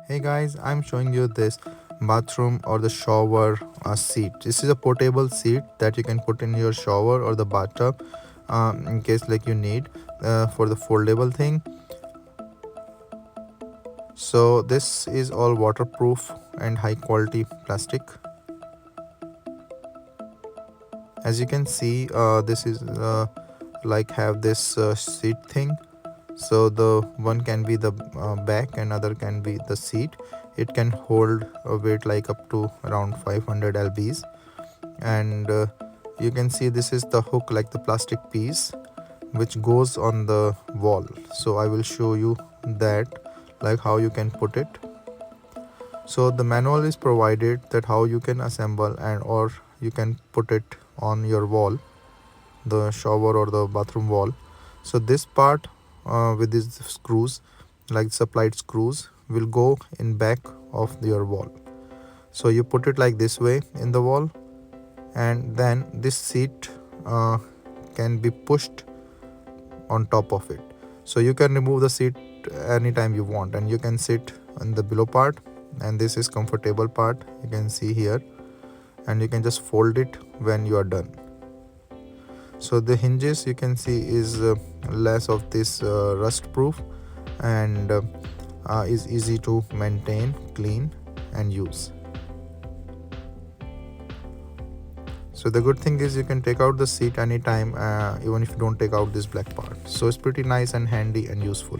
Hey guys, I'm showing you this bathroom or the shower seat. This is a portable seat that you can put in your shower or the bathtub in case like you need for the foldable thing. So this is all waterproof and high quality plastic. As you can see, this is like have this seat thing. So the one can be the back and other can be the seat. It can hold a weight like up to around 500 lbs, and you can see this is the hook, like the plastic piece which goes on the wall. So I will show you that, like how you can put it. So the manual is provided that how you can assemble and or you can put it on your wall, the shower or the bathroom wall. So this part with these screws, like supplied screws, will go in back of your wall. So you put it like this way in the wall, and then this seat can be pushed on top of it. So you can remove the seat anytime you want, and you can sit on the below part, and this is comfortable part, you can see here, and you can just fold it when you are done. So the hinges you can see is less of this rust proof, and is easy to maintain, clean and use. So the good thing is you can take out the seat anytime, even if you don't take out this black part. So it's pretty nice and handy and useful.